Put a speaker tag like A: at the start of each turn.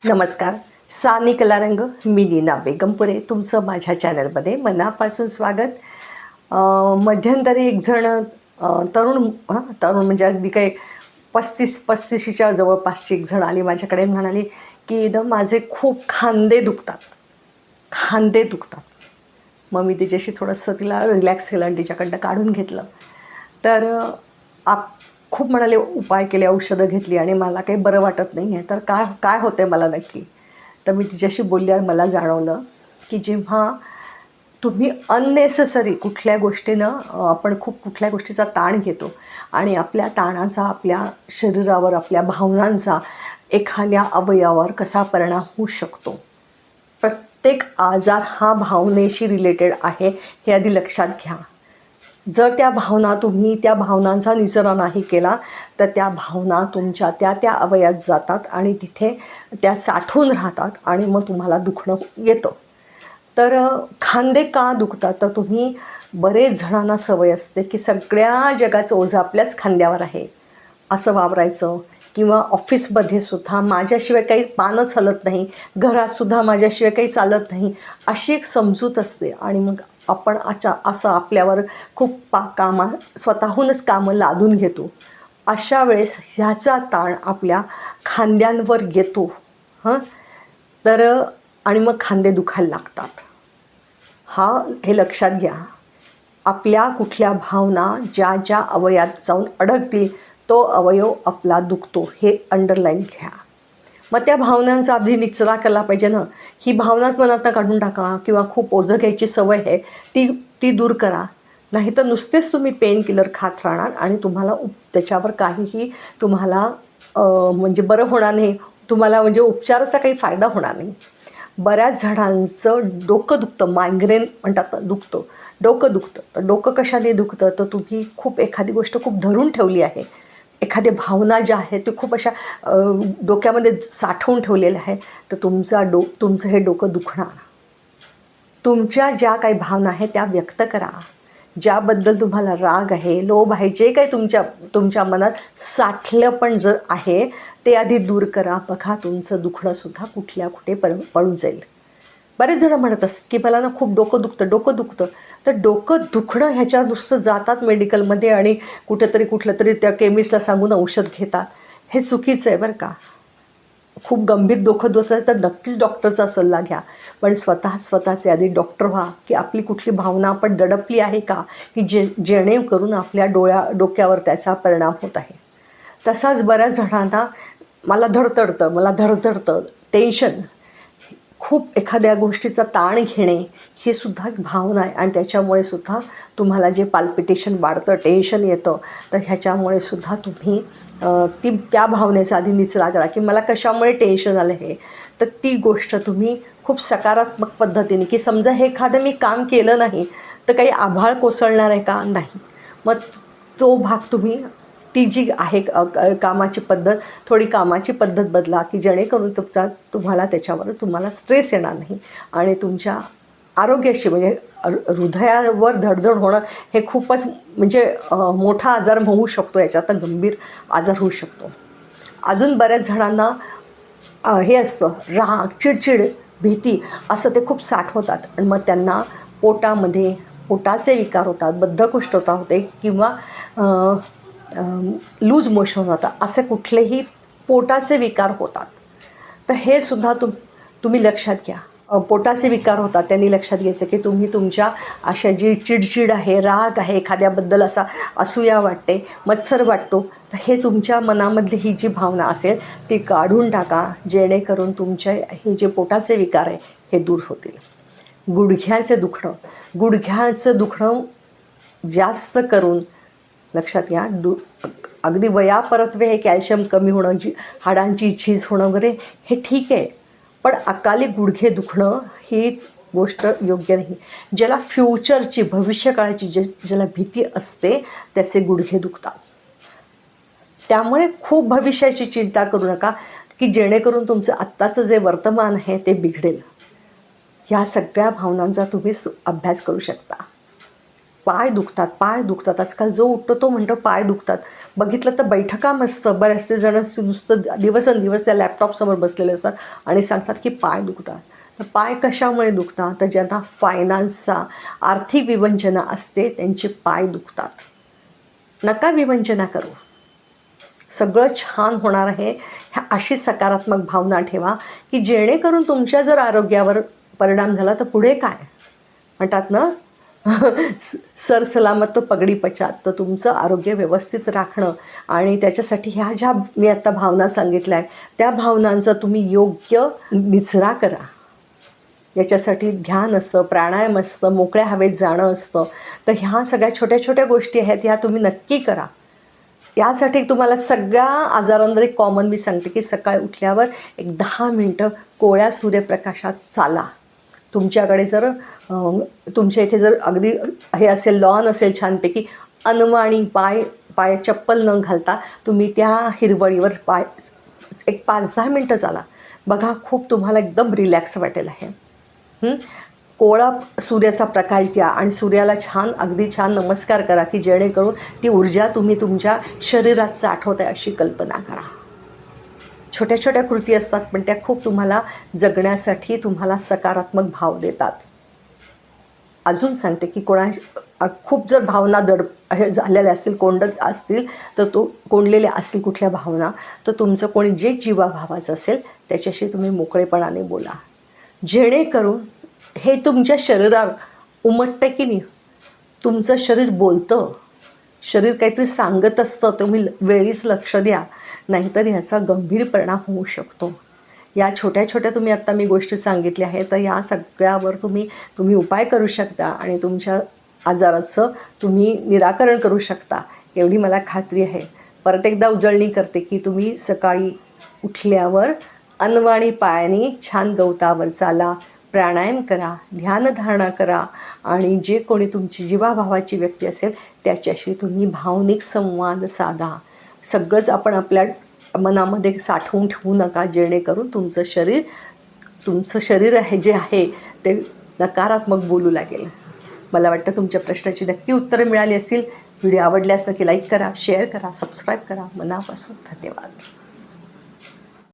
A: नमस्कार. सानी कलारंग, मी नीना बेगमपुरे. तुमचं माझ्या चॅनलमध्ये मनापासून स्वागत. मध्यंतरी एक जण तरुण म्हणजे अगदी काही 35-35च्या जवळपासची एक जण आली माझ्याकडे, म्हणाली की माझे खूप खांदे दुखतात. मग मी तिच्याशी थोडंसं तिला रिलॅक्स केलं आणि तिच्याकडनं काढून घेतलं. तर आप खूप म्हणाले, उपाय केले, औषधं घेतली आणि मला काही बरं वाटत नाही आहे. तर काय काय होतं आहे मला नक्की? तर मी तिच्याशी बोलल्यावर मला जाणवलं की जेव्हा तुम्ही अननेसेसरी कुठल्या गोष्टीनं आपण खूप कुठल्या गोष्टीचा ताण घेतो आणि आपल्या ताणाचा आपल्या शरीरावर, आपल्या भावनांचा एखाद्या अवयवावर कसा परिणाम होऊ शकतो. प्रत्येक आजार हा भावनेशी रिलेटेड आहे, हे आधी लक्षात घ्या. जर तुम्ही त्या भावनांचा निचरा नाही केला तर त्या भावना तुमच्या त्या अवयवात जातात आणि तिथे त्या साठून राहतात आणि मग तुम्हाला दुखणं येतं. तर खांदे का दुखतात? तर तुम्ही बरेच जणांना सवय असते की सगळ्या जगाचं ओझं आपल्याच खांद्यावर आहे असं वावरायचं, किंवा ऑफिसमध्ये सुद्धा माझ्याशिवाय काही पानच हलत नाही, घरातसुद्धा माझ्याशिवाय काही चालत नाही, अशी एक समजूत असते. आणि मग आपण असं आपल्यावर खूप स्वतःहूनच कामं लादून घेतो. अशा वेळेस ह्याचा ताण आपल्या खांद्यांवर येतो. तर आणि मग खांदे दुखायला लागतात. हे लक्षात घ्या. आपल्या कुठल्या भावना ज्या अवयवात जाऊन अडकतील तो अवयव आपला दुखतो, हे अंडरलाईन घ्या. मग त्या भावनांचा अगदी निचरा केला पाहिजे ना. ही भावनाच मनातनं काढून टाका, किंवा खूप ओझं घ्यायची सवय आहे ती दूर करा. नाहीतर नुसतेच तुम्ही पेन किलर खात राहणार आणि तुम्हाला त्याच्यावर काहीही तुम्हाला म्हणजे बरं होणार नाही, तुम्हाला म्हणजे उपचाराचा काही फायदा होणार नाही. बऱ्याच जणांचं डोकं दुखतं, मायग्रेन म्हणतात, डोकं दुखतं. तर डोकं कशाने दुखतं? तर तुम्ही खूप एखादी गोष्ट खूप धरून ठेवली आहे, एखादी भावना ज्या आहेत ते खूप अशा डोक्यामध्ये साठवून ठेवलेल्या आहे, तर तुमचं हे डोकं दुखणार. तुमच्या ज्या काही भावना आहेत त्या व्यक्त करा. ज्याबद्दल तुम्हाला राग आहे, लोभ आहे, जे काही तुमच्या मनात साठलं पण जर आहे ते आधी दूर करा. बघा, तुमचं दुखणंसुद्धा कुठे पळून जाईल. बरेच जण म्हणत असतात की मला ना खूप डोकं दुखतं. तर डोकं दुखणं ह्याच्या नुसतं जातात मेडिकलमध्ये आणि कुठलं तरी त्या केमिस्टला सांगून औषध घेतात. हे चुकीचं आहे बरं का. खूप गंभीर डोकं दुखत तर नक्कीच डॉक्टरचा सल्ला घ्या. पण स्वतःचे आधी डॉक्टर व्हा, की आपली कुठली भावना आपण दडपली आहे का, की जेणेकरून आपल्या डोक्यावर त्याचा परिणाम होत आहे. तसाच बऱ्याच जणांना मला धडधडतं, टेन्शन, खूप एखाद्या गोष्टीचा ताण घेणे, ही सुद्धा एक भावना आहे. आणि त्याच्यामुळे सुद्धा तुम्हाला जे पाल्पिटेशन वाढतं, टेन्शन येतं, तर ह्याच्यामुळे सुद्धा तुम्ही त्या भावनेचा आधी निचरा करा की मला कशामुळे टेन्शन आलं आहे. तर ती गोष्ट तुम्ही खूप सकारात्मक पद्धतीने, की समजा हे एखादं मी काम केलं नाही तर काही आभाळ कोसळणार आहे का? नाही. मग तो भाग तुम्ही, ती जी आहे कामाची पद्धत बदला, की जेणेकरून तुम्हाला स्ट्रेस येणार नाही आणि तुमच्या आरोग्याशी, म्हणजे हृदयावर धडधड होणं हे खूपच म्हणजे मोठा आजार होऊ शकतो, याच्यात गंभीर आजार होऊ शकतो. अजून बऱ्याच जणांना हे असतं, राग, चिडचिड, भीती, असं ते खूप साठवतात आणि मग त्यांना पोटाचे विकार होतात, बद्धकोष्ठता होते, किंवा लूज मोशन होतं, असे कुठलेही पोटाचे विकार होतात. तर हे सुद्धा तुम्ही लक्षात घ्या. पोटाचे विकार होतात, त्यांनी लक्षात घ्यायचं की तुम्ही तुमच्या अशा जी चिडचिड आहे, राग आहे, एखाद्याबद्दल असा असूया वाटते, मत्सर वाटतो, तर हे तुमच्या मनामधली ही जी भावना असेल ती काढून टाका, जेणेकरून तुमचे हे जे पोटाचे विकार आहे हे दूर होतील. गुडघ्याचं दुखणं जास्त करून लक्षात घ्या. अगदी वयापरत्वे हे कॅल्शियम कमी होणं, हाडांची झीज होणं वगैरे हे ठीक आहे, पण अकाली गुडघे दुखणं हीच गोष्ट योग्य नाही. ज्याला फ्युचरची, भविष्यकाळाची ज्याला भीती असते त्याचे गुडघे दुखतात. त्यामुळे खूप भविष्याची चिंता करू नका, की जेणेकरून तुमचं आत्ताचं जे वर्तमान आहे ते बिघडेल. ह्या सगळ्या भावनांचा तुम्ही अभ्यास करू शकता. पाय दुखतात. आजकाल जो उठतो तो म्हणतो पाय दुखतात. बघितलं तर बैठका मस्त, बरेचसे जण नुसतं दिवसेंदिवस त्या लॅपटॉपसमोर बसलेले असतात आणि सांगतात की पाय दुखतात. तर पाय कशामुळे दुखतात? तर ज्यांना फायनान्सचा आर्थिक विवंचना असते त्यांचे पाय दुखतात. नका विवंचना करू, सगळं छान होणार आहे. ह्या अशी सकारात्मक भावना ठेवा की जेणेकरून तुमच्या जर आरोग्यावर परिणाम झाला तर पुढे काय म्हणतात ना, सरसलामत तो पगडी पचात. तर तुमचं आरोग्य व्यवस्थित राखणं आणि त्याच्यासाठी ह्या ज्या मी आत्ता भावना सांगितल्या आहे त्या भावनांचा तुम्ही योग्य निचरा करा. याच्यासाठी ध्यान असतं, प्राणायाम असतं, मोकळ्या हवेत जाणं असतं. तर ह्या सगळ्या छोट्या छोट्या गोष्टी आहेत, ह्या तुम्ही नक्की करा. यासाठी तुम्हाला सगळ्या आजारांवर एक कॉमन मी सांगते की सकाळी उठल्यावर एक 10 मिनटं कोवळ्या सूर्यप्रकाशात चाला. तुमच्याकडे जर तुमच्या इथे जर अगदी हे असेल, लॉन असेल छानपैकी, अनवाणी पाय चप्पल न घालता तुम्ही त्या हिरवळीवर एक 5-10 मिनटं चाला. बघा, खूप तुम्हाला एकदम रिलॅक्स वाटेल आहे. कोवळा सूर्याचा प्रकाश घ्या आणि सूर्याला अगदी छान नमस्कार करा की जेणेकरून ती ऊर्जा तुम्ही तुमच्या शरीरात साठवताय अशी कल्पना करा. छोट्या छोट्या कृती असतात पण त्या खूप तुम्हाला जगण्यासाठी तुम्हाला सकारात्मक भाव देतात. अजून सांगते की खूप जर भावना हे झालेल्या असतील, कोंडलेल्या असतील कुठल्या भावना, तर तुमचं कोणी जे जीवाभावाचं असेल त्याच्याशी तुम्ही मोकळेपणाने बोला. जेणेकरून हे तुमच्या शरीरावर उमटतं की नाही, तुमचं शरीर बोलतं, शरीर काहीतरी सांगत असतं, तुम्ही वेळीच लक्ष द्या, नाहीतर ह्याचा गंभीर परिणाम होऊ शकतो. या छोट्या छोट्या तुम्ही आत्ता मी गोष्टी सांगितल्या आहेत, तर या सगळ्यावर तुम्ही उपाय करू शकता आणि तुमच्या आजाराचं तुम्ही निराकरण करू शकता एवढी मला खात्री आहे. परत एकदा उजळणी करते की तुम्ही सकाळी उठल्यावर अनवाणी पायाने छान गवतावर चाला, प्राणायाम करा, ध्यानधारणा करा आणि जे कोणी तुमची जीवाभावाची व्यक्ती असेल त्याच्याशी तुम्ही भावनिक संवाद साधा. सगळंच आपण आपल्या मनामध्ये साठवून ठेवू नका, जेणेकरून तुमचं शरीर जे आहे ते नकारात्मक बोलू लागेल. मला वाटतं तुमच्या प्रश्नाची नक्की उत्तरं मिळाली असतील. व्हिडिओ आवडल्यास नक्की लाईक करा, शेअर करा, सबस्क्राईब करा. मनापासून धन्यवाद.